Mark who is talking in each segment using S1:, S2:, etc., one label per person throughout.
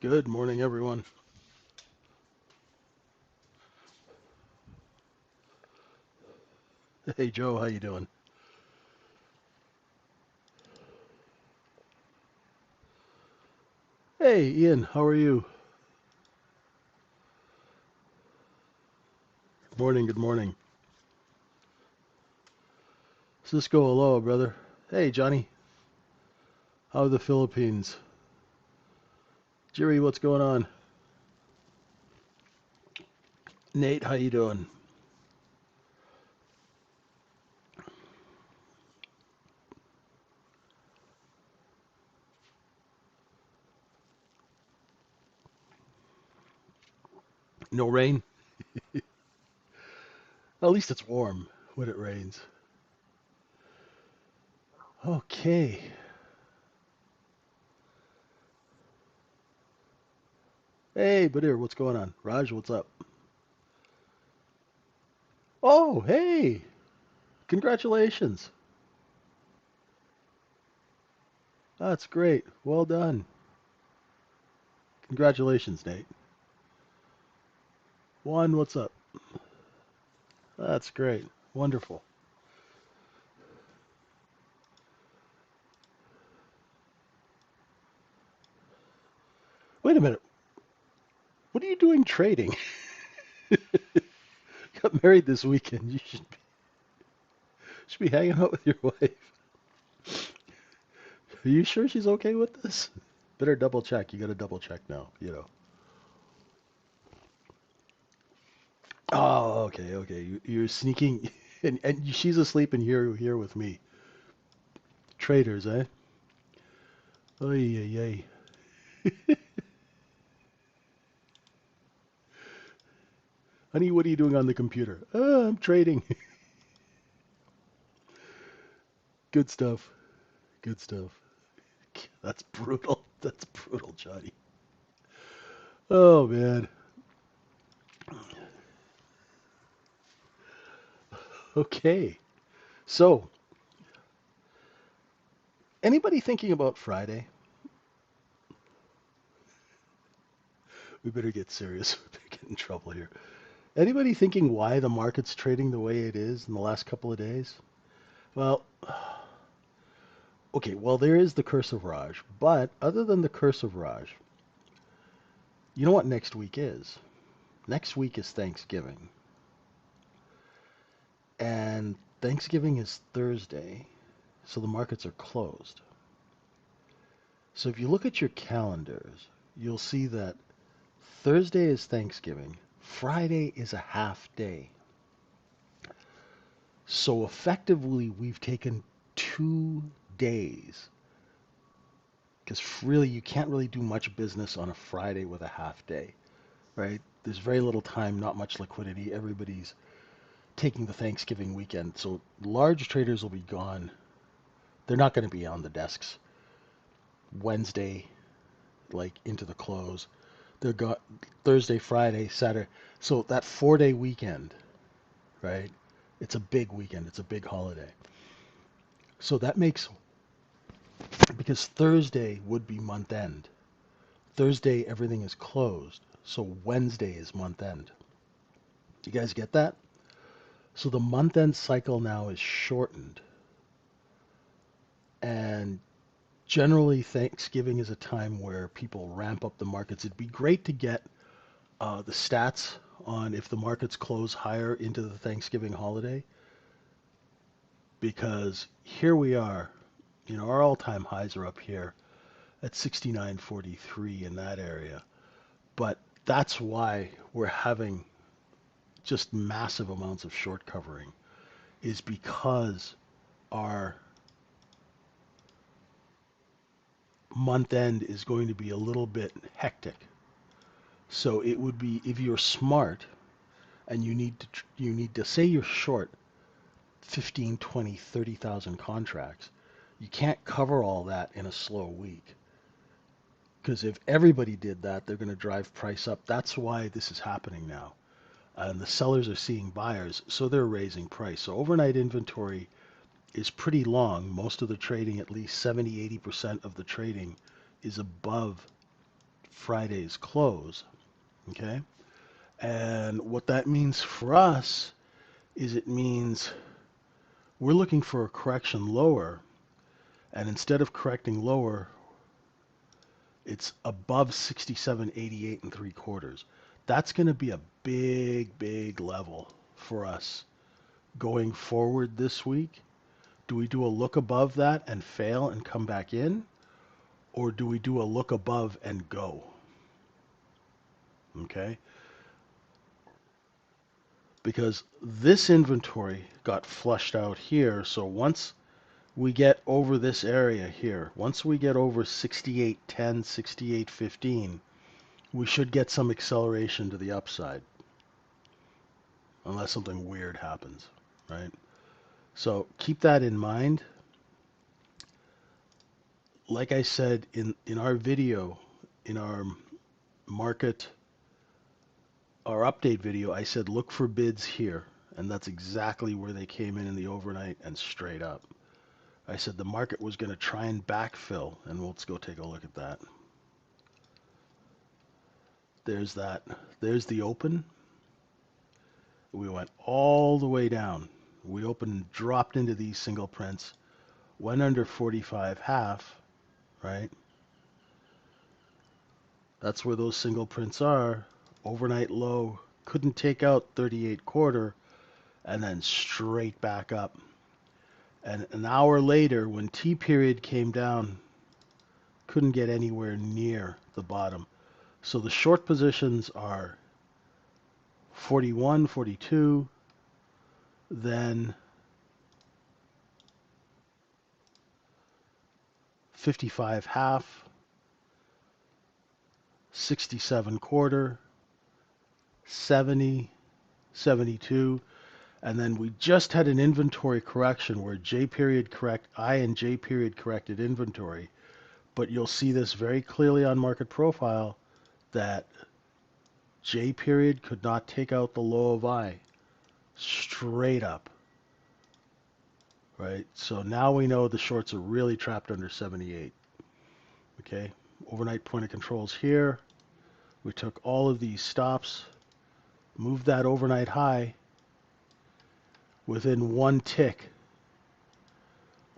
S1: Good morning, everyone. Hey, Joe, how you doing? Hey, Ian, how are you? Good morning, good morning. Cisco, hello, brother. Hey, Johnny, how are the Philippines? Jerry, what's going on? Nate, how you doing? No rain? At least it's warm when it rains. Okay. Hey, Badir, what's going on? Raj, what's up? Oh, hey, congratulations. That's great. Well done. Congratulations, Nate. Juan, what's up? That's great. Wonderful. Wait a minute. What are you doing trading? Got married this weekend. You should be hanging out with your wife. Are you sure she's okay with this? Better double check. You got to double check now. Oh, okay, okay. You're sneaking, and she's asleep in here with me. Traders, eh? Oy, ay, ay. Honey, what are you doing on the computer? I'm trading. Good stuff. Good stuff. That's brutal. That's brutal, Johnny. Oh man. Okay. So, anybody thinking about Friday? We better get serious. We better get in trouble here. Anybody thinking why the market's trading the way it is in the last couple of days? Well, okay, well, there is the curse of Raj, but other than the curse of Raj, you know what next week is? Next week is Thanksgiving, and Thanksgiving is Thursday, so the markets are closed. So if you look at your calendars, you'll see that Thursday is Thanksgiving, Friday is a half day. So effectively, we've taken 2 days because really you can't really do much business on a Friday with a half day, right? There's very little time, not much liquidity. Everybody's taking the Thanksgiving weekend, so large traders will be gone. They're not going to be on the desks Wednesday, like into the close. They're got Thursday, Friday, Saturday. So that 4 day weekend, right? It's a big weekend. It's a big holiday. So that makes because Thursday would be month end. Thursday, everything is closed. So Wednesday is month end. You guys get that? So the month end cycle now is shortened. And generally, Thanksgiving is a time where people ramp up the markets. It'd be great to get the stats on if the markets close higher into the Thanksgiving holiday because here we are. Our all time highs are up here at 69.43 in that area. But that's why we're having just massive amounts of short covering is because our month end is going to be a little bit hectic. So it would be if you're smart and you need to say you're short 15, 20, 30,000 contracts. You can't cover all that in a slow week. Because if everybody did that, they're going to drive price up. That's why this is happening now. And the sellers are seeing buyers, so they're raising price. So overnight inventory is pretty long. Most of the trading, at least 70, 80% of the trading is above Friday's close, okay? And what that means for us is it means we're looking for a correction lower, and instead of correcting lower, it's above 67.88 and 3/4. That's going to be a big, big level for us going forward this week. Do we do a look above that and fail and come back in? Or do we do a look above and go? Okay? Because this inventory got flushed out here. So once we get over this area here, once we get over 68.10, 68.15, we should get some acceleration to the upside. Unless something weird happens, right? So keep that in mind. Like I said in our video, in our market, our update video, I said look for bids here. And that's exactly where they came in the overnight and straight up. I said the market was going to try and backfill, and let's go take a look at that. There's that. There's the open. We went all the way down. We opened, dropped into these single prints, went under 45.5, right? That's where those single prints are. Overnight low, couldn't take out 38.25, and then straight back up. And an hour later, when T period came down, couldn't get anywhere near the bottom. So the short positions are 41, 42, then 55.5, 67.25, 70, 72, and then we just had an inventory correction where I and J period corrected inventory, but you'll see this very clearly on market profile that J period could not take out the low of I straight up, right? So now we know the shorts are really trapped under 78, okay? Overnight point of controls here. We took all of these stops, moved that overnight high within one tick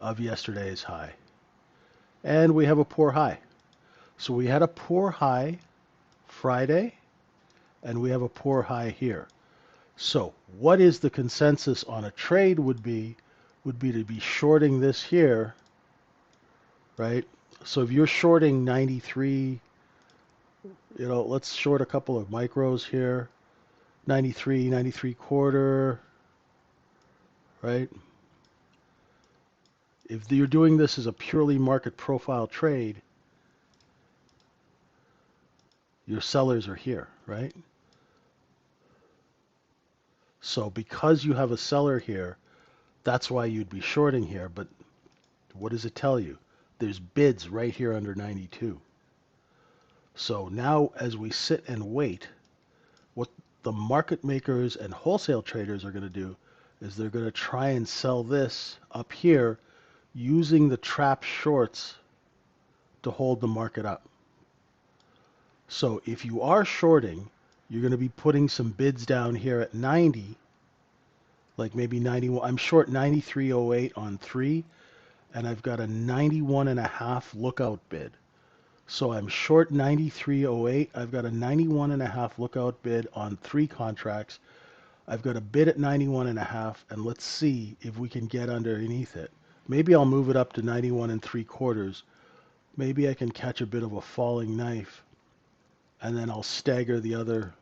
S1: of yesterday's high. And we have a poor high. So we had a poor high Friday, and we have a poor high here. So what is the consensus on a trade would be to be shorting this here, right? So if you're shorting 93, let's short a couple of micros here. 93, 93.25, right? If you're doing this as a purely market profile trade, your sellers are here, right? So because you have a seller here, that's why you'd be shorting here. But what does it tell you? There's bids right here under 92. So now as we sit and wait, what the market makers and wholesale traders are going to do is they're going to try and sell this up here using the trap shorts to hold the market up. So if you are shorting, you're going to be putting some bids down here at 90, like maybe 91. I'm short 93.08 on 3, and I've got a 91.5 lookout bid. So I'm short 93.08. I've got a 91.5 lookout bid on 3 contracts. I've got a bid at 91.5, and let's see if we can get underneath it. Maybe I'll move it up to 91.75. Maybe I can catch a bit of a falling knife, and then I'll stagger the other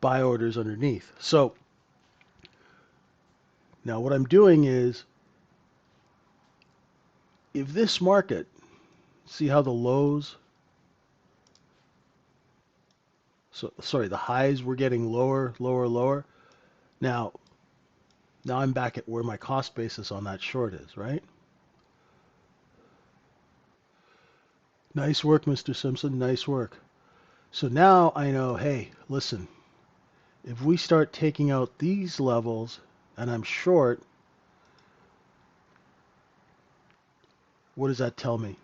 S1: buy orders underneath. So now what I'm doing is, if this market, see how the lows, the highs were getting lower, lower, lower. Now I'm back at where my cost basis on that short is, right? Nice work, Mr. Simpson, nice work. So now I know, hey, listen, if we start taking out these levels and I'm short, what does that tell me?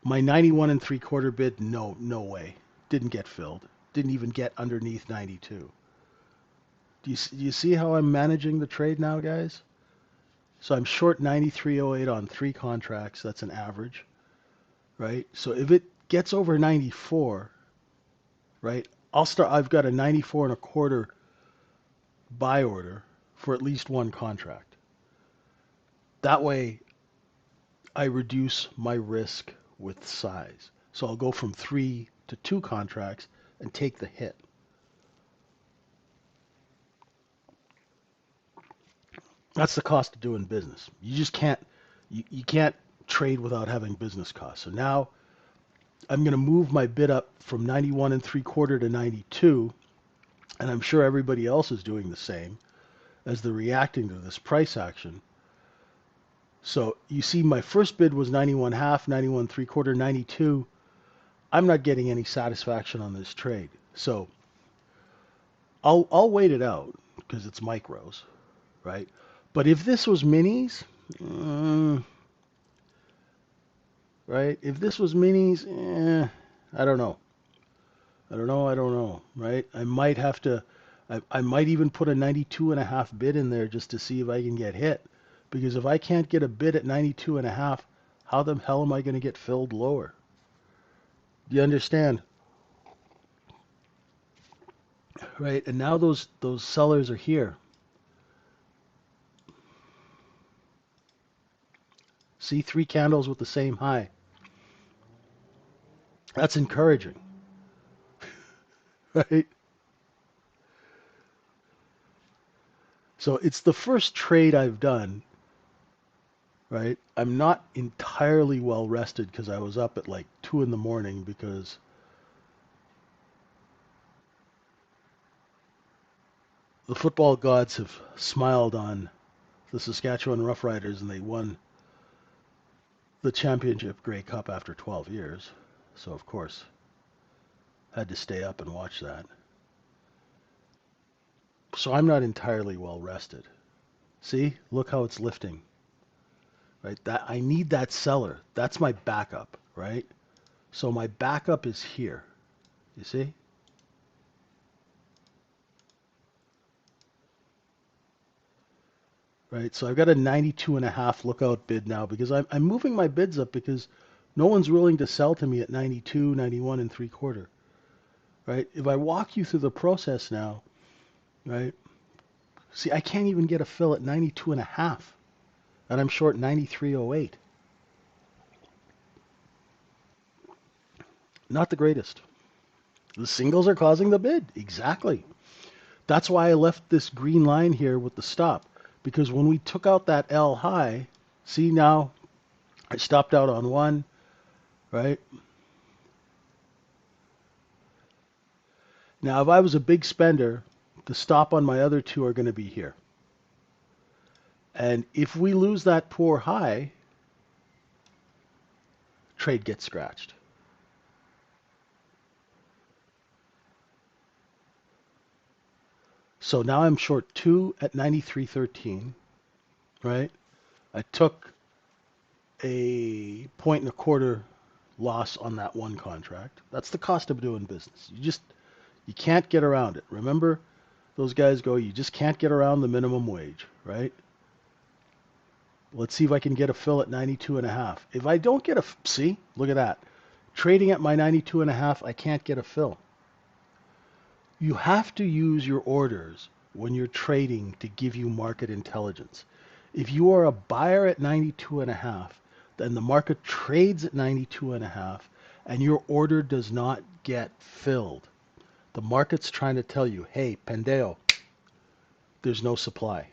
S1: My 91 and 3/4 bid, no way. Didn't get filled. Didn't even get underneath 92. Do you see how I'm managing the trade now, guys? So I'm short 93.08 on 3 contracts. That's an average, right? So if it gets over 94, right, I've got a 94.25 buy order for at least 1 contract. That way I reduce my risk with size. So I'll go from 3 to 2 contracts and take the hit. That's the cost of doing business. You just you can't trade without having business costs. So now I'm going to move my bid up from 91 and 3/4 to 92, and I'm sure everybody else is doing the same as they're reacting to this price action. So you see my first bid was 91 half, 91 3/4, 92. I'm not getting any satisfaction on this trade. So I'll wait it out because it's micros, right? But if this was minis, right? If this was minis, I don't know. I don't know, right? I might have to, I might even put a 92.5 bid in there just to see if I can get hit. Because if I can't get a bid at 92.5, how the hell am I going to get filled lower? Do you understand? Right? And now those sellers are here. See 3 candles with the same high. That's encouraging, right? So it's the first trade I've done, right? I'm not entirely well rested because I was up at like 2 in the morning because the football gods have smiled on the Saskatchewan Roughriders and they won the championship Grey Cup after 12 years. So, of course, had to stay up and watch that. So I'm not entirely well rested. See, look how it's lifting, right? That I need that seller. That's my backup, right? So my backup is here. You see? Right? So I've got a 92.5 lookout bid now because I'm moving my bids up because no one's willing to sell to me at 92, 91 and 3/4. Right? If I walk you through the process now, right? See, I can't even get a fill at 92.5 and I'm short 93.08. Not the greatest. The singles are causing the bid. Exactly. That's why I left this green line here with the stop. Because when we took out that L high, see now, I stopped out on one, right? Now, if I was a big spender, the stop on my other two are going to be here. And if we lose that poor high, trade gets scratched. So now I'm short 2 at 93.13, right? I took a 1.25 loss on that 1 contract. That's the cost of doing business. You can't get around it. Remember, those guys go, you just can't get around the minimum wage, right? Let's see if I can get a fill at 92.5. If I don't get see, look at that. Trading at my 92.5, I can't get a fill. You have to use your orders when you're trading to give you market intelligence. If you are a buyer at 92.5, then the market trades at 92.5 and your order does not get filled. The market's trying to tell you, hey, Pendeo, there's no supply.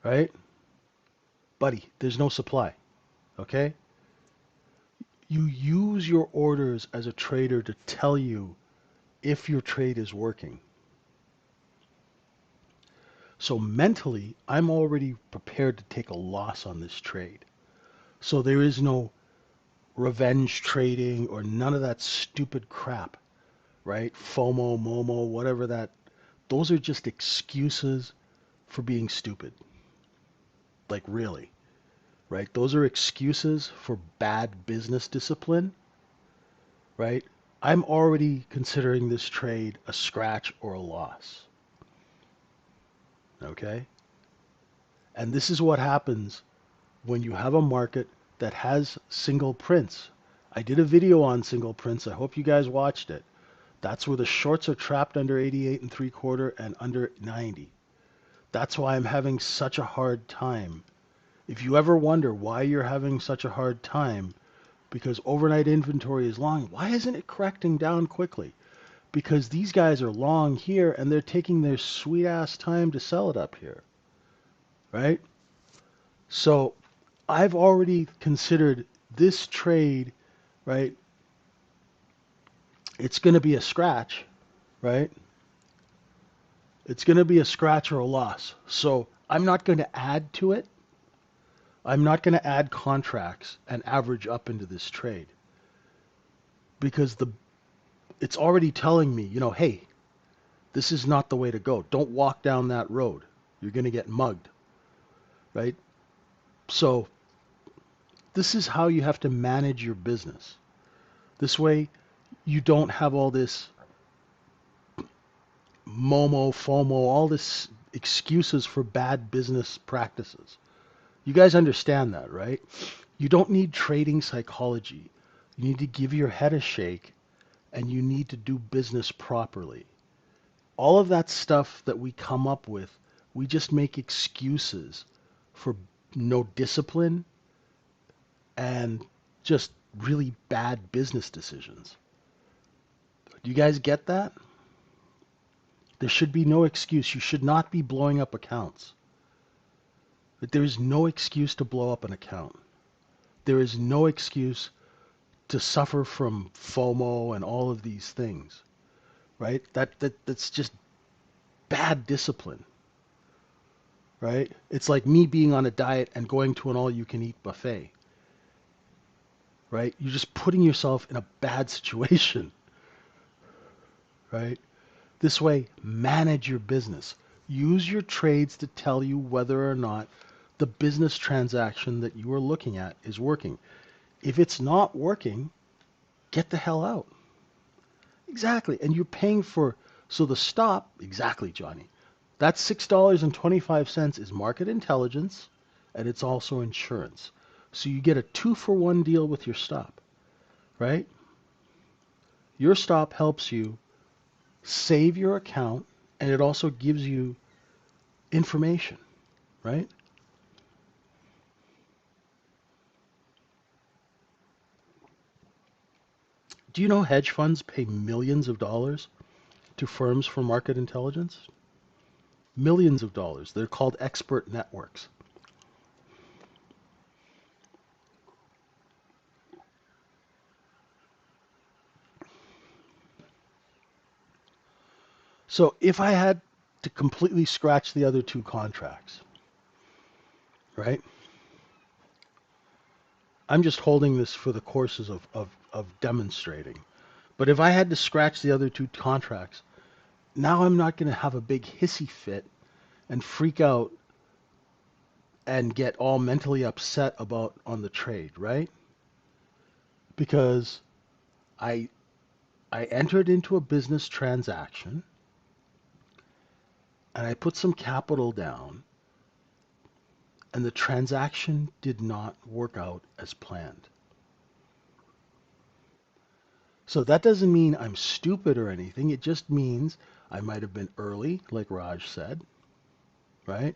S1: Right? Buddy, there's no supply. Okay? You use your orders as a trader to tell you if your trade is working. So mentally, I'm already prepared to take a loss on this trade. So there is no revenge trading or none of that stupid crap, right? FOMO, MOMO, whatever that. Those are just excuses for being stupid. Like, really. right? Those are excuses for bad business discipline, right? I'm already considering this trade a scratch or a loss, okay? And this is what happens when you have a market that has single prints. I did a video on single prints. I hope you guys watched it. That's where the shorts are trapped under 88 and 3/4 and under 90. That's why I'm having such a hard time. If you ever wonder why you're having such a hard time, because overnight inventory is long, why isn't it correcting down quickly? Because these guys are long here and they're taking their sweet ass time to sell it up here, right? So I've already considered this trade, right? It's going to be a scratch, right? It's going to be a scratch or a loss. So I'm not going to add to it. I'm not going to add contracts and average up into this trade because it's already telling me, hey, this is not the way to go. Don't walk down that road. You're going to get mugged, right? So this is how you have to manage your business. This way you don't have all this MOMO, FOMO, all this excuses for bad business practices. You guys understand that, right? You don't need trading psychology. You need to give your head a shake and you need to do business properly. All of that stuff that we come up with, we just make excuses for no discipline and just really bad business decisions. Do you guys get that? There should be no excuse. You should not be blowing up accounts. But there is no excuse to blow up an account. There is no excuse to suffer from FOMO and all of these things, right? That's just bad discipline, right? It's like me being on a diet and going to an all-you-can-eat buffet, right? You're just putting yourself in a bad situation, right? This way, manage your business. Use your trades to tell you whether or not the business transaction that you are looking at is working. If it's not working, get the hell out. Exactly. And you're paying for, so the stop, exactly, Johnny. That $6.25 is market intelligence and it's also insurance. So you get a 2-for-1 deal with your stop, right? Your stop helps you save your account and it also gives you information, right? Do you know hedge funds pay millions of dollars to firms for market intelligence? Millions of dollars. They're called expert networks. So if I had to completely scratch the other two contracts, right? I'm just holding this for the courses of demonstrating. But if I had to scratch the other two contracts, now I'm not going to have a big hissy fit and freak out and get all mentally upset about on the trade, right? Because I I entered into a business transaction and I put some capital down and the transaction did not work out as planned. So that doesn't mean I'm stupid or anything. It just means I might have been early, like Raj said, right?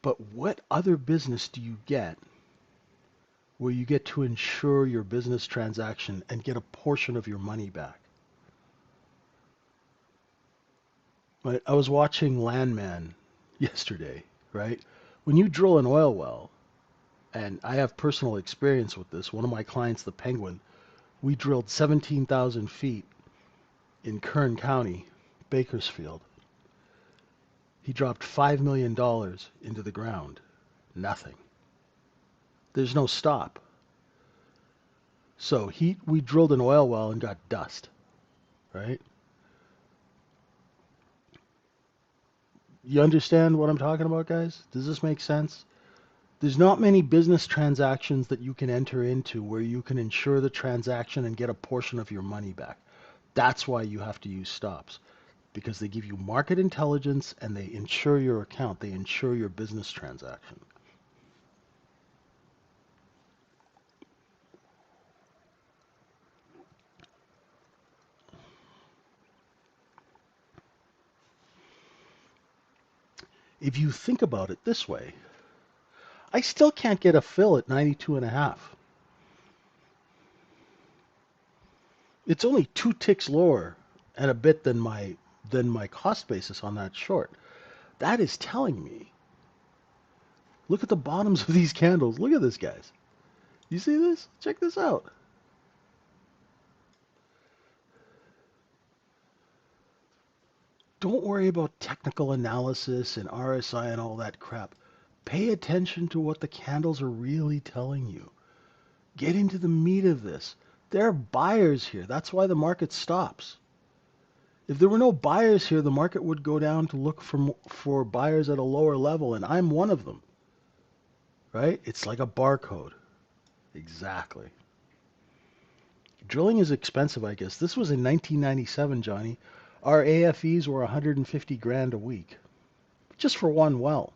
S1: But what other business do you get where you get to insure your business transaction and get a portion of your money back? Right? I was watching Landman yesterday, right? When you drill an oil well, and I have personal experience with this, one of my clients, the Penguin, we drilled 17,000 feet in Kern County, Bakersfield. He dropped $5 million into the ground. Nothing. There's no stop. So we drilled an oil well and got dust, right? You understand what I'm talking about, guys? Does this make sense? There's not many business transactions that you can enter into where you can insure the transaction and get a portion of your money back. That's why you have to use stops, because they give you market intelligence and they insure your account, they insure your business transaction. If you think about it this way, I still can't get a fill at 92 and a half. It's only 2 ticks lower and a bit than my cost basis on that short. That is telling me, look at the bottoms of these candles. Look at this, guys. You see this? Check this out. Don't worry about technical analysis and RSI and all that crap. Pay attention to what the candles are really telling you. Get into the meat of this. There are buyers here. That's why the market stops. If there were no buyers here, the market would go down to look for buyers at a lower level, and I'm one of them, right? It's like a barcode. Exactly. Drilling is expensive, I guess. This was in 1997, Johnny. Our AFEs were 150 grand a week, just for one well.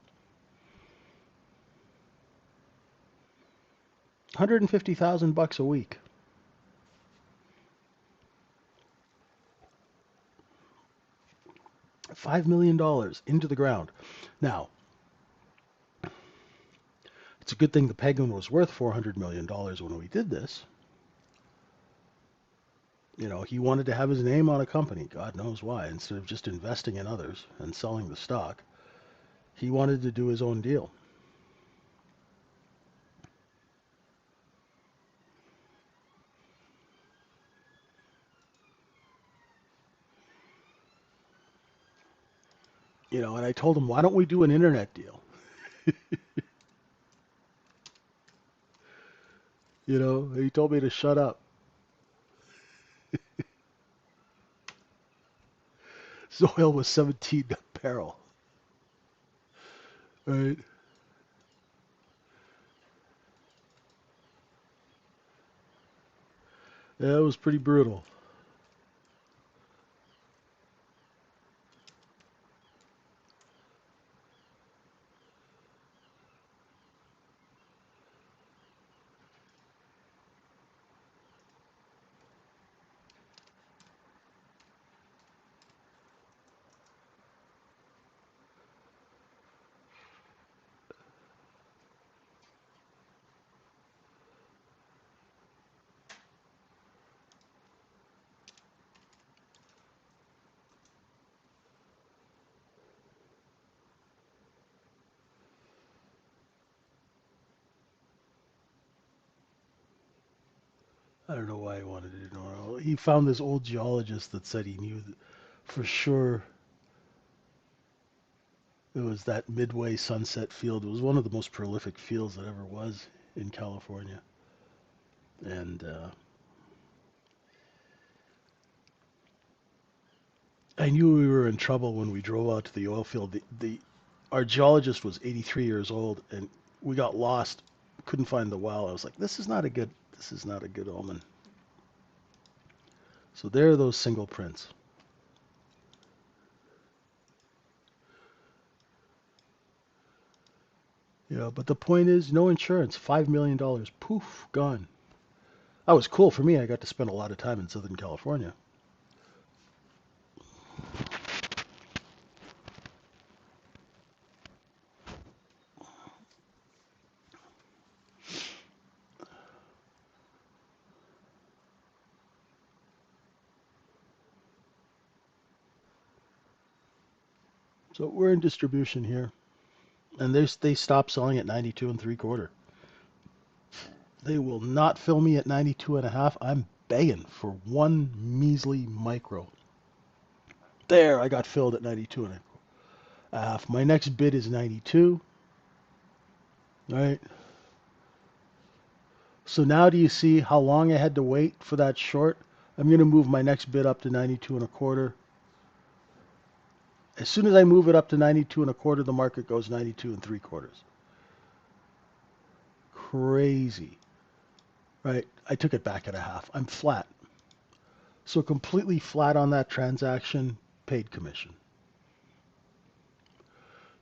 S1: 150,000 bucks a week. $5 million into the ground. Now, it's a good thing the Penguin was worth $400 million when we did this. You know, he wanted to have his name on a company, God knows why, instead of just investing in others and selling the stock. He wanted to do his own deal. You know, and I told him, why don't we do an internet deal? You know, he told me to shut up. His oil was 17 a barrel. Right? Yeah, it was pretty brutal. I don't know why he wanted to do oil. He found this old geologist that said he knew for sure it was that Midway Sunset Field. It was one of the most prolific fields that ever was in California. And I knew we were in trouble when we drove out to the oil field. Our geologist was 83 years old, and we got lost. Couldn't find the well. I was like, this is not a good omen. So there are those single prints. You know, but the point is, no insurance. $5 million, poof, gone. That was cool for me. I got to spend a lot of time in Southern California. So we're in distribution here, and they stopped selling at 92 and three quarter. They will not fill me at 92 and a half. I'm begging for one measly micro. There, I got filled at 92 and a half. My next bid is 92. All right. So now do you see how long I had to wait for that short? I'm going to move my next bid up to 92 and a quarter. As soon as I move it up to 92 and a quarter, the market goes 92 and three quarters. Crazy, right? I took it back at a half. I'm flat. So completely flat on that transaction, paid commission.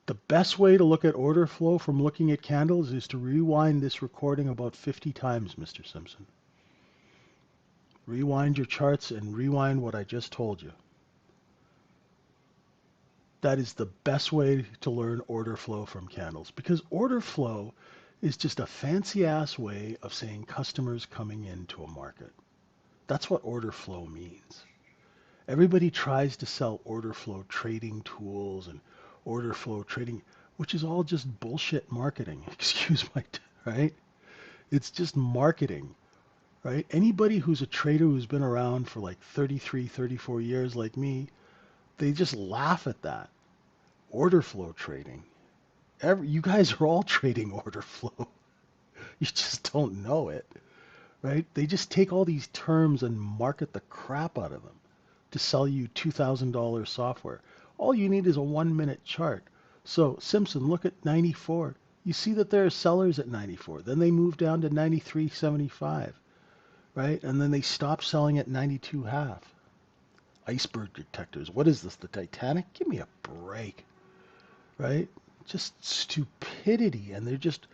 S1: The best way to look at order flow from looking at candles is to rewind this recording about 50 times, Mr. Simpson. Rewind your charts and rewind what I just told you. That is the best way to learn order flow from candles, because order flow is just a fancy ass way of saying customers coming into a market. That's what order flow means. Everybody tries to sell order flow trading tools and order flow trading, which is all just bullshit marketing. Excuse my, right? It's just marketing, right? Anybody who's a trader who's been around for like 33, 34 years like me, they just laugh at that. Order flow trading. You guys are all trading order flow. You just don't know it, right? They just take all these terms and market the crap out of them to sell you $2,000 software. All you need is a 1 minute chart. So Simpson, look at 94. You see that there are sellers at 94. Then they move down to 93.75, right? And then they stop selling at 92.5. Iceberg detectors. What is this? The Titanic? Give me a break, right? Just stupidity. And they're just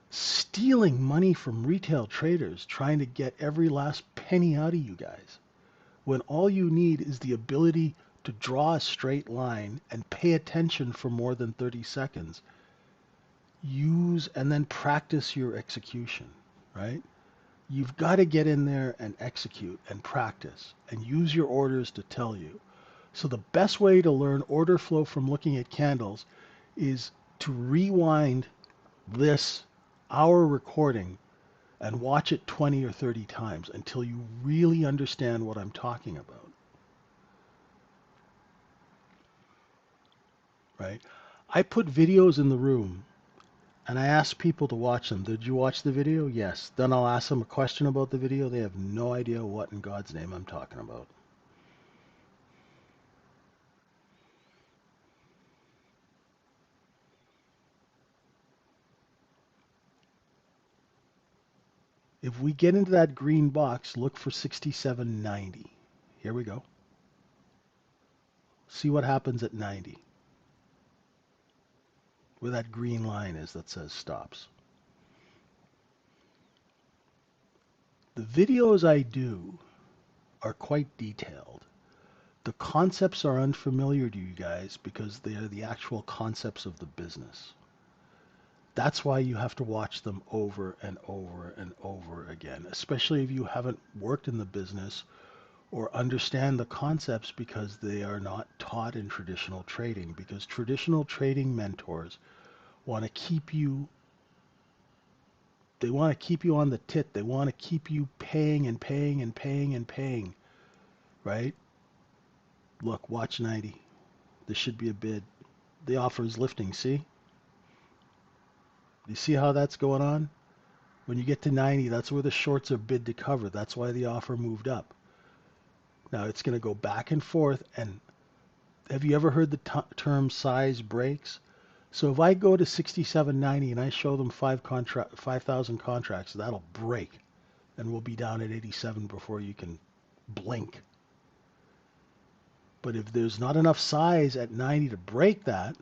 S1: stealing money from retail traders, trying to get every last penny out of you guys, when all you need is the ability to draw a straight line and pay attention for more than 30 seconds. Use and then practice your execution, right? You've got to get in there and execute and practice and use your orders to tell you. So the best way to learn order flow from looking at candles is to rewind this hour recording and watch it 20 or 30 times until you really understand what I'm talking about, right? I put videos in the room and I ask people to watch them. Did you watch the video? Yes. Then I'll ask them a question about the video. They have no idea what in God's name I'm talking about. If we get into that green box, look for 67.90. Here we go. See what happens at 90, where that green line is that says stops. The videos I do are quite detailed. The concepts are unfamiliar to you guys because they are the actual concepts of the business. That's why you have to watch them over and over and over again, especially if you haven't worked in the business or understand the concepts, because they are not taught in traditional trading, because traditional trading mentors want to keep you on the tit. They want to keep you paying and paying and paying and paying, right? Look, watch 90. This should be a bid. The offer is lifting, see? You see how that's going on? When you get to 90, that's where the shorts are bid to cover. That's why the offer moved up. Now it's going to go back and forth. And have you ever heard the term size breaks? So if I go to 67.90 and I show them 5,000 contracts, that'll break. And we'll be down at 87 before you can blink. But if there's not enough size at 90 to break that,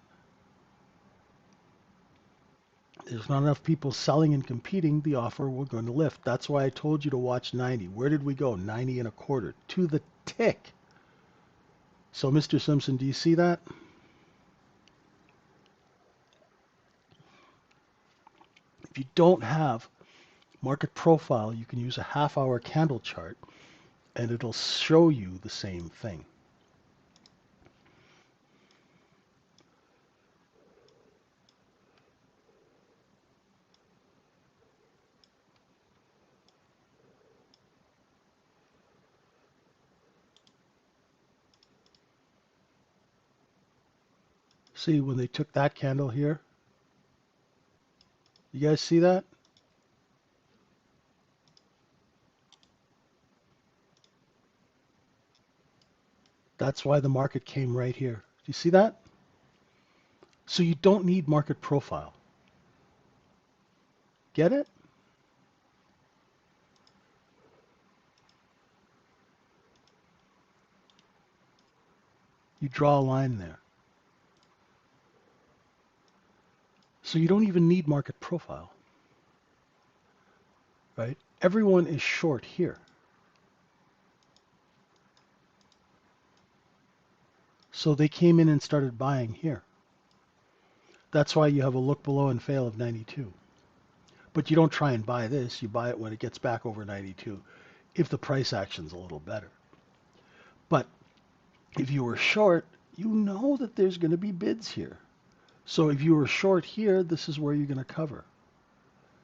S1: there's not enough people selling and competing, the offer we're going to lift. That's why I told you to watch 90. Where did we go? 90 and a quarter to the tick. So Mr. Simpson, do you see that? If you don't have market profile, you can use a half-hour candle chart and it'll show you the same thing. See, when they took that candle here, you guys see that? That's why the market came right here. you see that? So you don't need market profile. Get it? You draw a line there. So you don't even need market profile, right? Everyone is short here. So they came in and started buying here. That's why you have a look below and fail of 92. But you don't try and buy this. You buy it when it gets back over 92 if the price action's a little better. But if you were short, you know that there's going to be bids here. So if you were short here, this is where you're going to cover,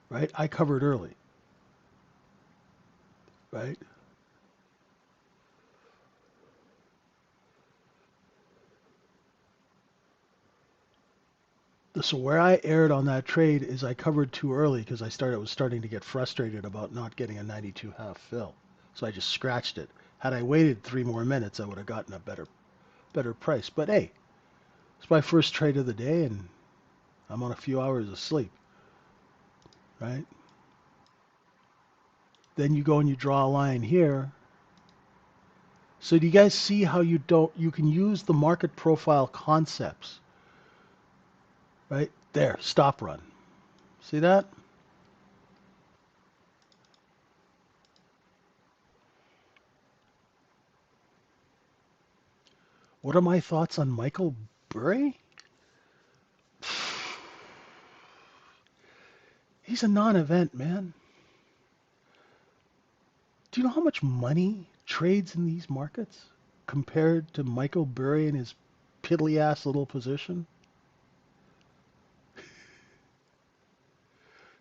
S1: right? I covered early, right? So where I erred on that trade is I covered too early because I was starting to get frustrated about not getting a 92 half fill. So I just scratched it. Had I waited 3 more minutes, I would have gotten a better price. But hey, it's my first trade of the day and I'm on a few hours of sleep, right? Then you go and you draw a line here. So do you guys see how you can use the market profile concepts, right? There, stop run. See that? What are my thoughts on Michael Burry? He's a non-event, man. Do you know how much money trades in these markets compared to Michael Burry and his piddly ass little position?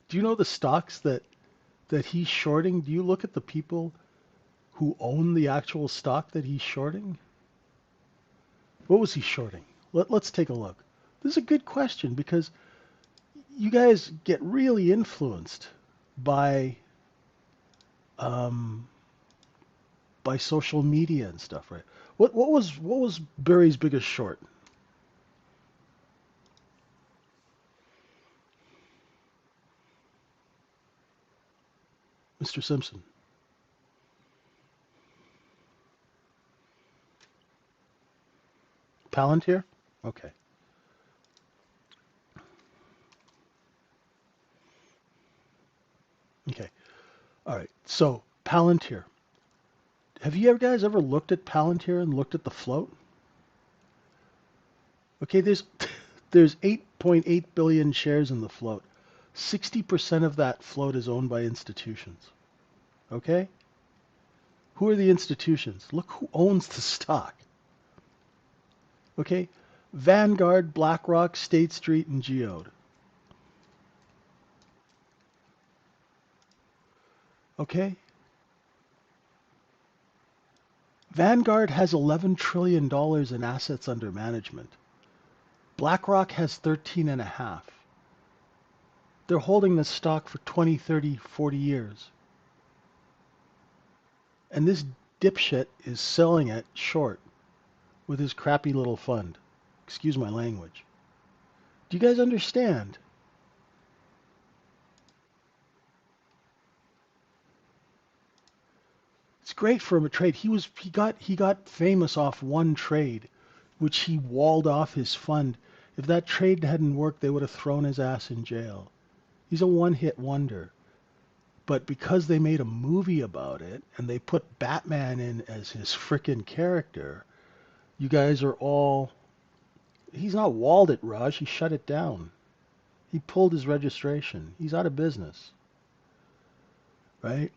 S1: Do you know the stocks that he's shorting? Do you look at the people who own the actual stock that he's shorting? What was he shorting? Let's take a look. This is a good question because you guys get really influenced by um, by social media and stuff, right? What was Barry's biggest short? Mr. Simpson. Palantir? Okay. Okay. All right. So Palantir. Have you guys ever looked at Palantir and looked at the float? Okay, there's 8.8 billion shares in the float. 60% of that float is owned by institutions. Okay? Who are the institutions? Look who owns the stock. Okay? Vanguard, BlackRock, State Street, and Geode. Okay? Vanguard has $11 trillion in assets under management. BlackRock has 13 and a half. They're holding this stock for 20, 30, 40 years. And this dipshit is selling it short with his crappy little fund. Excuse my language. Do you guys understand? It's great for him to trade. He got famous off one trade, which he walled off his fund. If that trade hadn't worked, they would have thrown his ass in jail. He's a one-hit wonder. But because they made a movie about it and they put Batman in as his frickin' character, you guys are all. He's not walled it, Raj. He shut it down. He pulled his registration. He's out of business, right?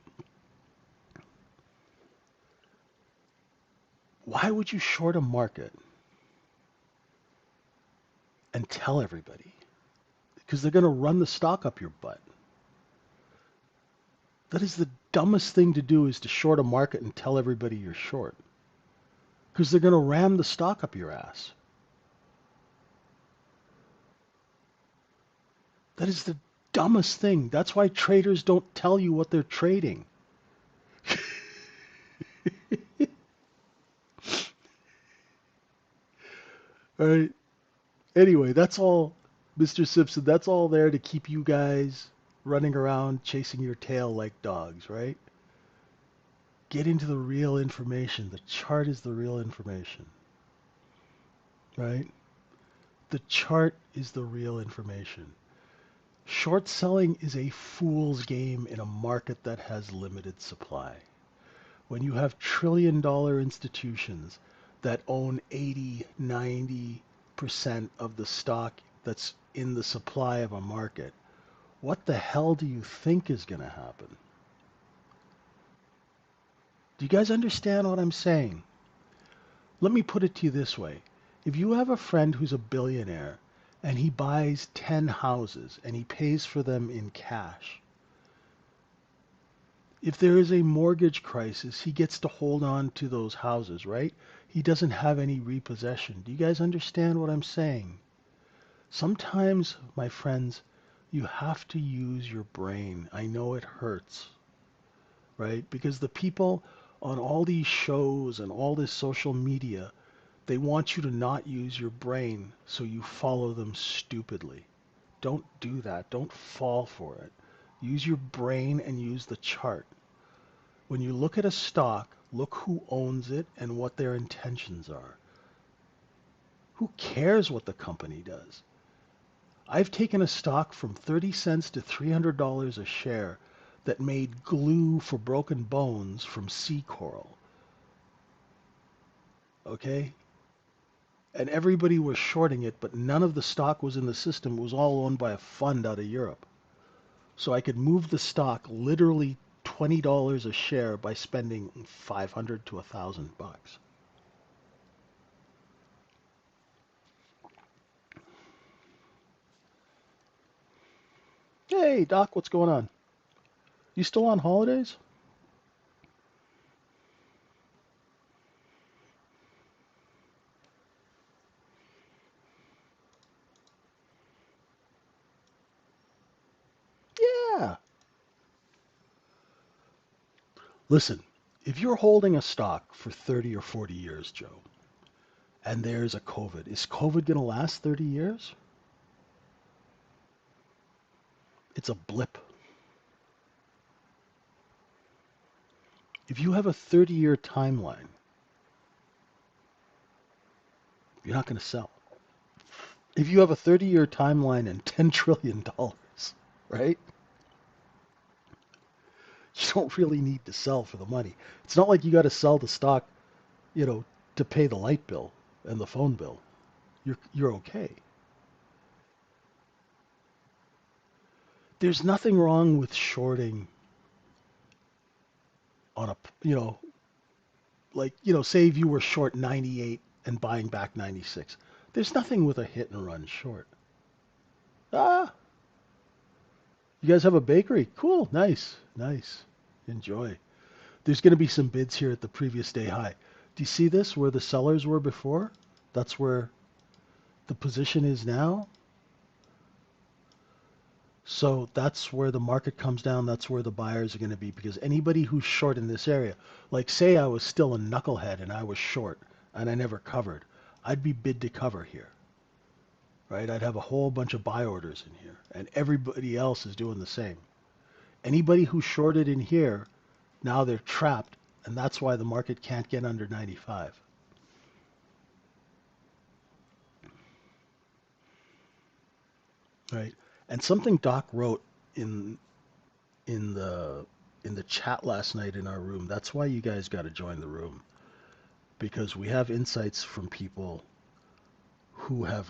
S1: Why would you short a market and tell everybody? Because they're going to run the stock up your butt. That is the dumbest thing to do is to short a market and tell everybody you're short. Because they're going to ram the stock up your ass. That is the dumbest thing. That's why traders don't tell you what they're trading. All right. Anyway, that's all, Mr. Simpson. That's all there to keep you guys running around chasing your tail like dogs, right? Get into the real information. The chart is the real information, right? The chart is the real information. Short selling is a fool's game in a market that has limited supply. When you have trillion-dollar institutions that own 80, 90% of the stock that's in the supply of a market, what the hell do you think is going to happen? Do you guys understand what I'm saying? Let me put it to you this way. If you have a friend who's a billionaire and he buys 10 houses and he pays for them in cash, if there is a mortgage crisis, he gets to hold on to those houses, right? He doesn't have any repossession. Do you guys understand what I'm saying? Sometimes, my friends, you have to use your brain. I know it hurts, right? Because the people on all these shows and all this social media, they want you to not use your brain, so you follow them stupidly. Don't do that. Don't fall for it. Use your brain and use the chart. When you look at a stock, look who owns it and what their intentions are. Who cares what the company does? I've taken a stock from 30 cents to $300 a share that made glue for broken bones from sea coral. Okay? And everybody was shorting it, but none of the stock was in the system. It was all owned by a fund out of Europe. So I could move the stock literally $20 a share by spending 500 to 1,000 bucks. Hey, Doc, what's going on? You still on holidays? Yeah. Listen, if you're holding a stock for 30 or 40 years, Joe, and there's a COVID, is COVID going to last 30 years? It's a blip. If you have a 30-year timeline, you're not going to sell. If you have a 30-year timeline and $10 trillion, right? You don't really need to sell for the money. It's not like you got to sell the stock, you know, to pay the light bill and the phone bill. You're okay. There's nothing wrong with shorting on a, you know, like, say if you were short 98 and buying back 96. There's nothing with a hit and run short. Ah, you guys have a bakery? Cool, nice, nice. Enjoy. There's going to be some bids here at the previous day high. Do you see this where the sellers were before? That's where the position is now. So that's where the market comes down. That's where the buyers are going to be, because anybody who's short in this area, like say I was still a knucklehead and I was short and I never covered, I'd be bid to cover here, right? I'd have a whole bunch of buy orders in here and everybody else is doing the same. Anybody who shorted in here, now they're trapped, and that's why the market can't get under 95. Right? And something Doc wrote in in the in the chat last night in our room. That's why you guys got to join the room, because we have insights from people who have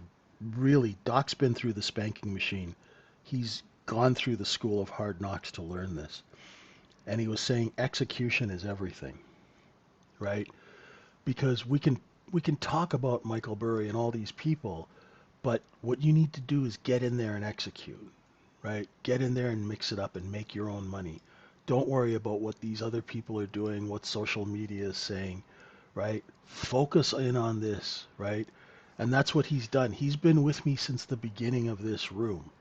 S1: really, Doc's been through the spanking machine. He's gone through the school of hard knocks to learn this. And he was saying execution is everything, right? Because we can talk about Michael Burry and all these people, but what you need to do is get in there and execute, right? Get in there and mix it up and make your own money. Don't worry about what these other people are doing, what social media is saying, right? Focus in on this, right? And that's what he's done. He's been with me since the beginning of this room,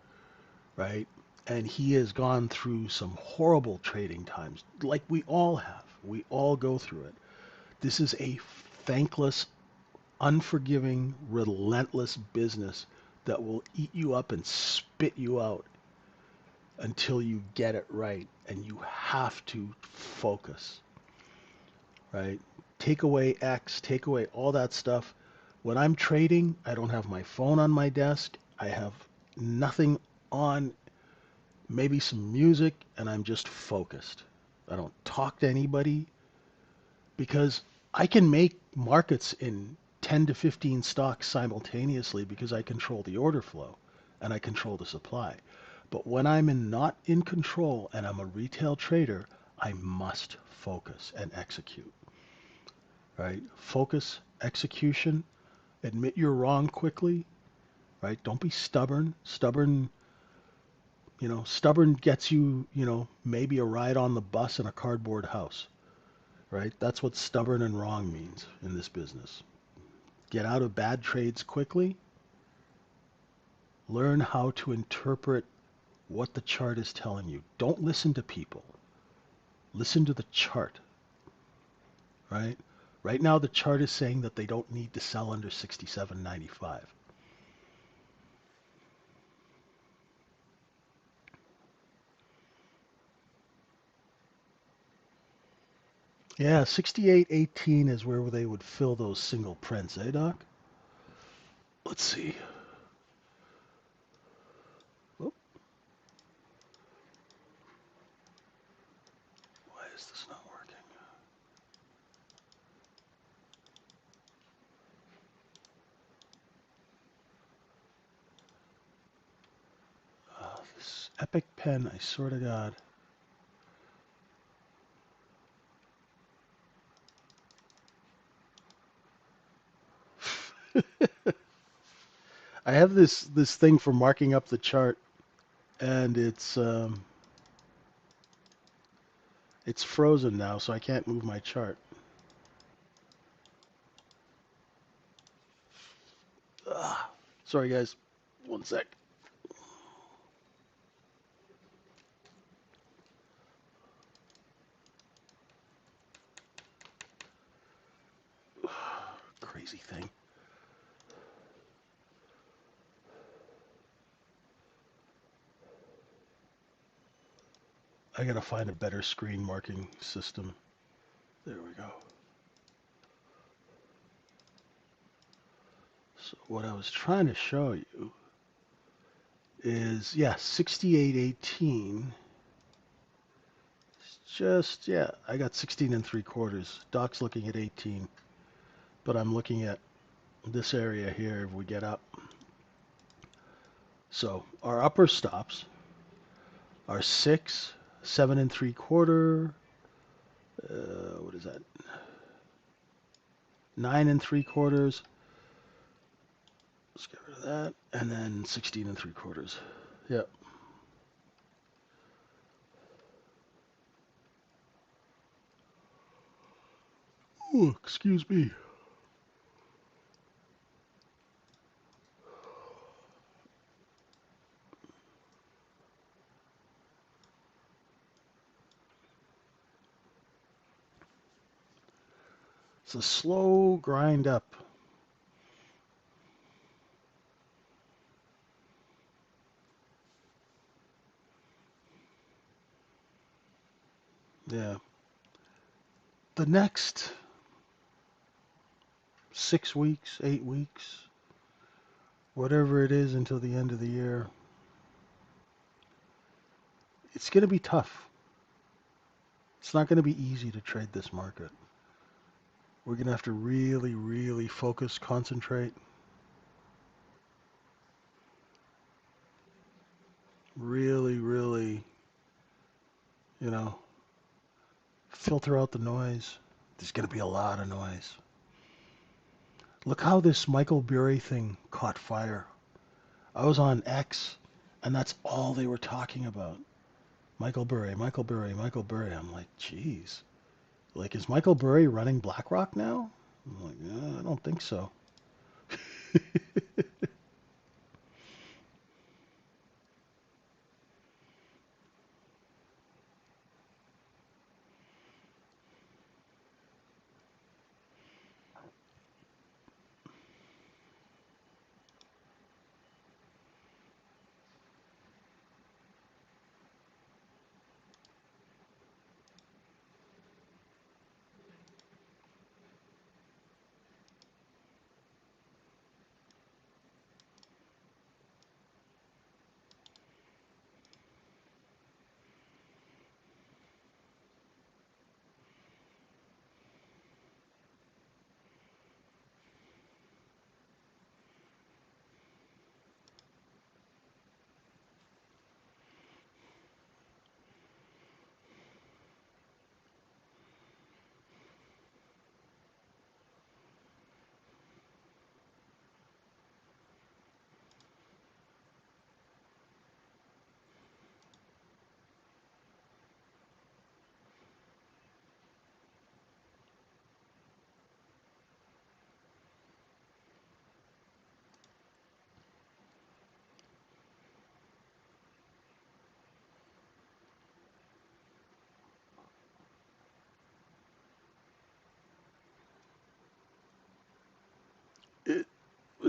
S1: right? And he has gone through some horrible trading times, like we all have. We all go through it. This is a thankless unforgiving, relentless business that will eat you up and spit you out until you get it right. And you have to focus, right? Take away X, take away all that stuff. When I'm trading, I don't have my phone on my desk. I have nothing on, maybe some music, and I'm just focused. I don't talk to anybody because I can make markets in 10 to 15 stocks simultaneously because I control the order flow and I control the supply. But when I'm not in control and I'm a retail trader, I must focus and execute, right? Focus, execution, admit you're wrong quickly, right? Don't be stubborn. Stubborn gets you, maybe a ride on the bus and a cardboard house, right? That's what stubborn and wrong means in this business. Get out of bad trades quickly. Learn how to interpret what the chart is telling you. Don't listen to people. Listen to the chart, right? Right now, the chart is saying that they don't need to sell under 67.95. Yeah, 68.18 is where they would fill those single prints, eh, Doc? Let's see. Oh, why is this not working? This Epic pen, I swear to God. I have this thing for marking up the chart, and it's frozen now, so I can't move my chart. Ugh. Sorry, guys. One sec. Crazy thing. I gotta find a better screen marking system. There we go. So what I was trying to show you is, yeah, 68.18. It's just, yeah, I got 16 and 3/4. Doc's looking at 18, but I'm looking at this area here if we get up. So our upper stops are 6, 7 and 3/4. What is that? 9 and 3/4. Let's get rid of that. And then 16 and 3/4. Yep. Ooh, excuse me. It's a slow grind up. Yeah. The next 6 weeks, 8 weeks, whatever it is until the end of the year, it's going to be tough. It's not going to be easy to trade this market. We're going to have to really, really focus, concentrate, really, really, you know, filter out the noise. There's going to be a lot of noise. Look how this Michael Burry thing caught fire. I was on X, and that's all they were talking about. Michael Burry, Michael Burry, Michael Burry. I'm like, geez. Like, is Michael Burry running BlackRock now? I'm like, I don't think so.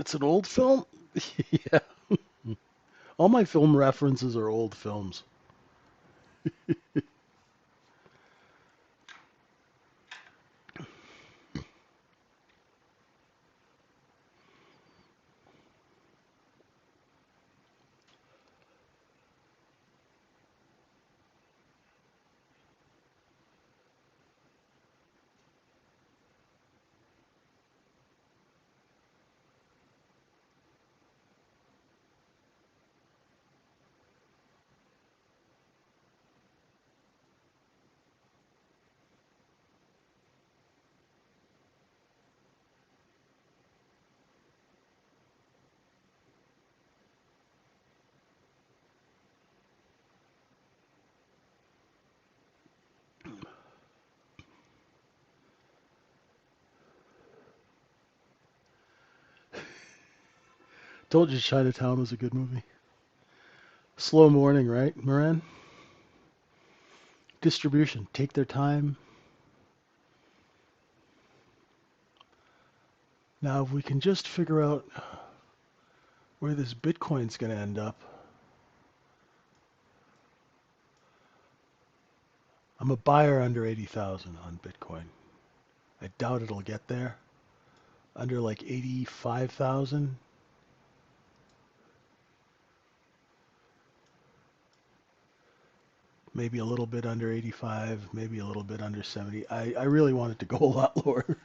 S1: It's an old film? Yeah. All my film references are old films. Told you Chinatown was a good movie. Slow morning, right, Moran? Distribution. Take their time. Now, if we can just figure out where this Bitcoin's going to end up. I'm a buyer under 80,000 on Bitcoin. I doubt it'll get there. Under like 85,000. Maybe a little bit under 85, maybe a little bit under 70. I really want it to go a lot lower.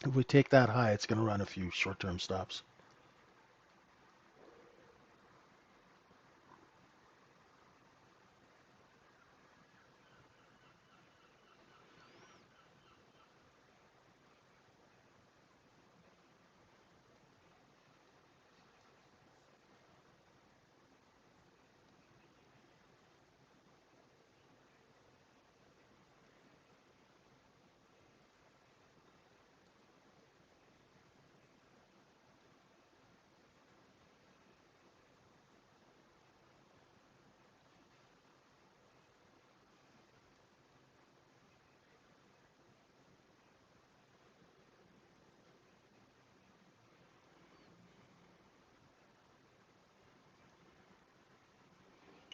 S1: If we take that high, it's going to run a few short-term stops.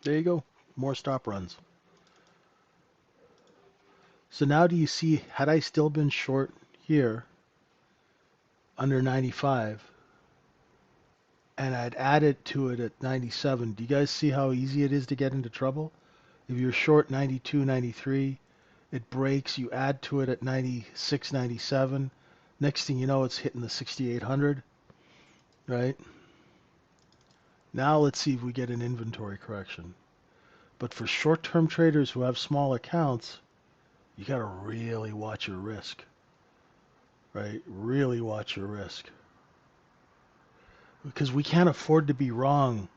S1: There you go. More stop runs. So now do you see, had I still been short here under 95 and I'd added to it at 97, do you guys see how easy it is to get into trouble? If you're short 92, 93, it breaks, you add to it at 96, 97. Next thing you know, it's hitting the 6,800, right? Now let's see if we get an inventory correction. But for short-term traders who have small accounts, you got to really watch your risk, right? Really watch your risk. Because we can't afford to be wrong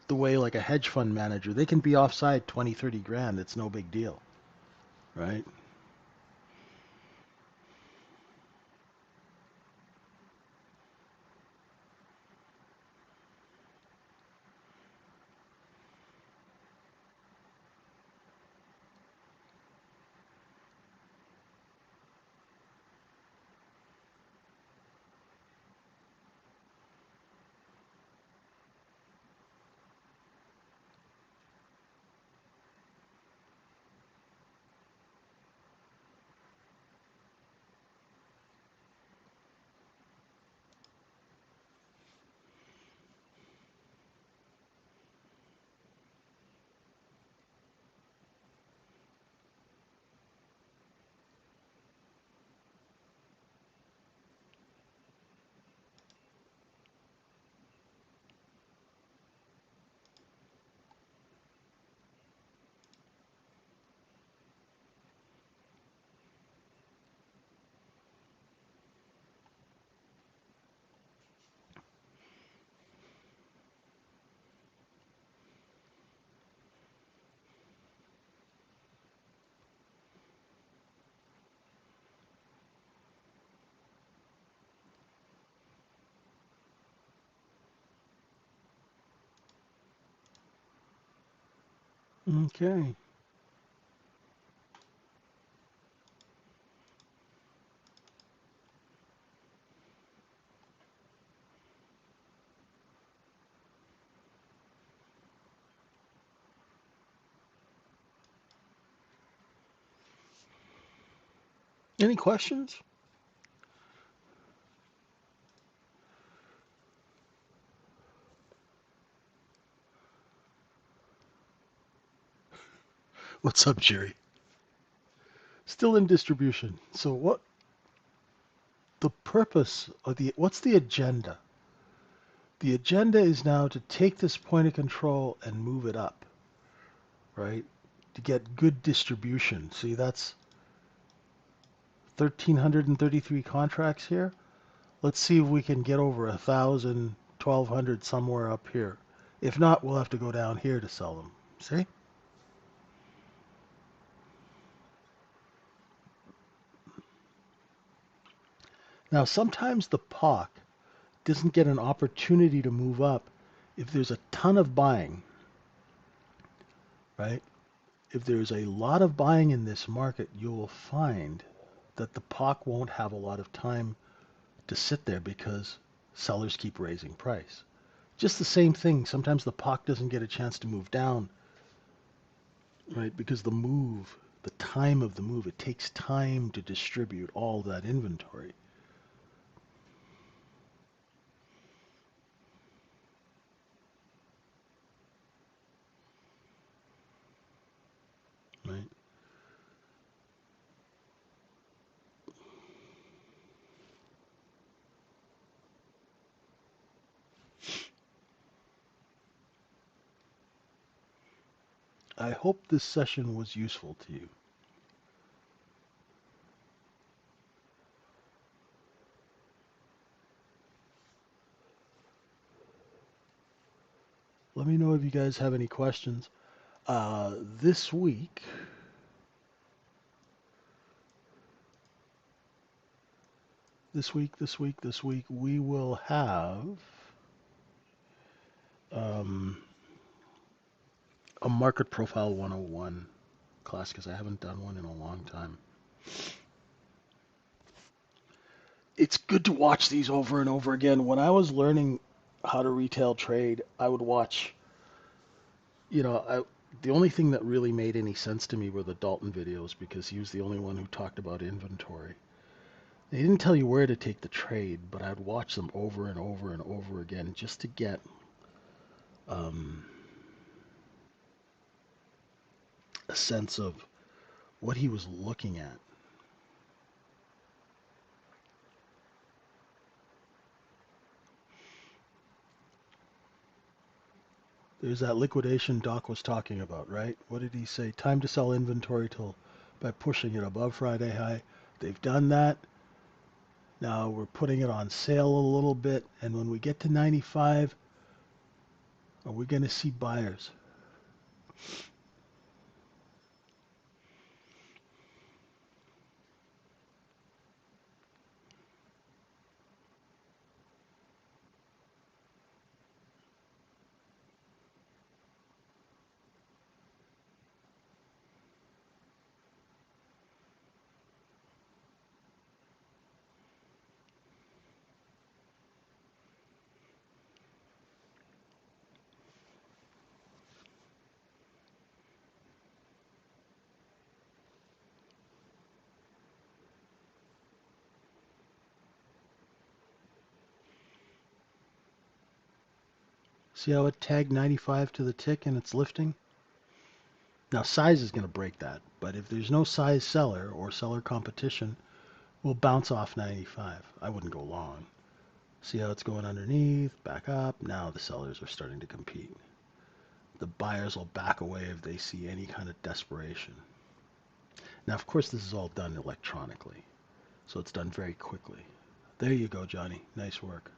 S1: the way like a hedge fund manager. They can be offside 20, 30 grand. It's no big deal, right? Okay. Any questions? What's up, Jerry? Still in distribution. So what the purpose of what's the agenda? The agenda is now to take this point of control and move it up, right? To get good distribution. See, that's 1,333 contracts here. Let's see if we can get over 1,000, 1,200 somewhere up here. If not, we'll have to go down here to sell them. See? Now, sometimes the POC doesn't get an opportunity to move up if there's a ton of buying, right? If there's a lot of buying in this market, you will find that the POC won't have a lot of time to sit there because sellers keep raising price. Just the same thing. Sometimes the POC doesn't get a chance to move down, right? Because the time of the move, it takes time to distribute all that inventory, right? I hope this session was useful to you. Let me know if you guys have any questions. Uh, this week, this week, we will have um, a market profile 101 class because I haven't done one in a long time. It's good to watch these over and over again. When I was learning how to retail trade, I would watch, the only thing that really made any sense to me were the Dalton videos because he was the only one who talked about inventory. They didn't tell you where to take the trade, but I'd watch them over and over and over again just to get um, a sense of what he was looking at. There's that liquidation Doc was talking about, right? What did he say? Time to sell inventory till by pushing it above Friday high. They've done that. Now we're putting it on sale a little bit, and when we get to 95, are we going to see buyers? See how it tagged 95 to the tick and it's lifting? Now size is going to break that, but if there's no size seller or seller competition, we'll bounce off 95. I wouldn't go long. See how it's going underneath, back up. Now the sellers are starting to compete. The buyers will back away if they see any kind of desperation. Now, of course, this is all done electronically, so it's done very quickly. There you go, Johnny. Nice work.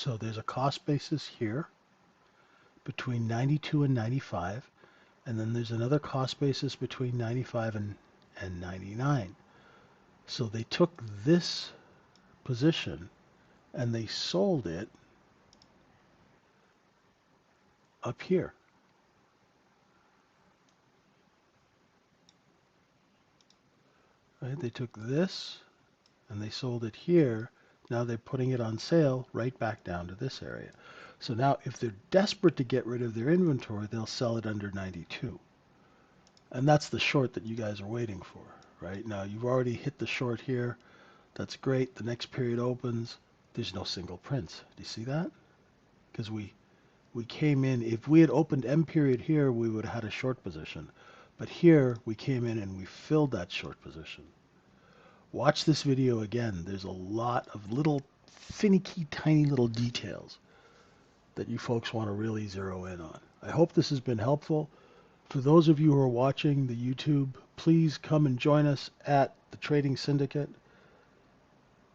S1: So there's a cost basis here between 92 and 95, and then there's another cost basis between 95 and 99. So they took this position and they sold it up here. Right? They took this and they sold it here. Now they're putting it on sale right back down to this area. So now if they're desperate to get rid of their inventory, they'll sell it under 92. And that's the short that you guys are waiting for, right? Now you've already hit the short here. That's great. The next period opens. There's no single prints. Do you see that? Because we came in, if we had opened M period here, we would have had a short position. But here we came in and we filled that short position. Watch this video again. There's a lot of little finicky, tiny little details that you folks want to really zero in on. I hope this has been helpful. For those of you who are watching the YouTube, please come and join us at the Trading Syndicate,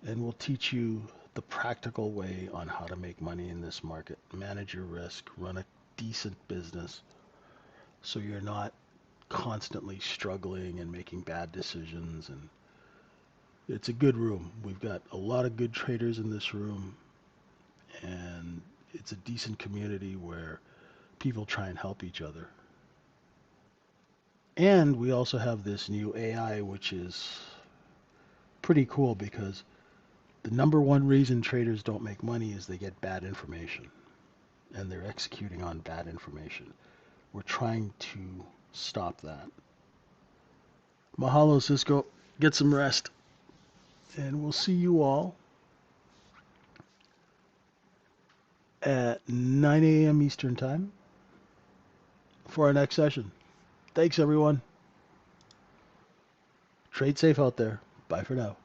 S1: and we'll teach you the practical way on how to make money in this market, manage your risk, run a decent business so you're not constantly struggling and making bad decisions. And it's a good room. We've got a lot of good traders in this room, and it's a decent community where people try and help each other. And we also have this new AI, which is pretty cool because the number one reason traders don't make money is they get bad information and they're executing on bad information. We're trying to stop that. Mahalo, Cisco. Get some rest. And we'll see you all at 9 a.m. Eastern Time for our next session. Thanks, everyone. Trade safe out there. Bye for now.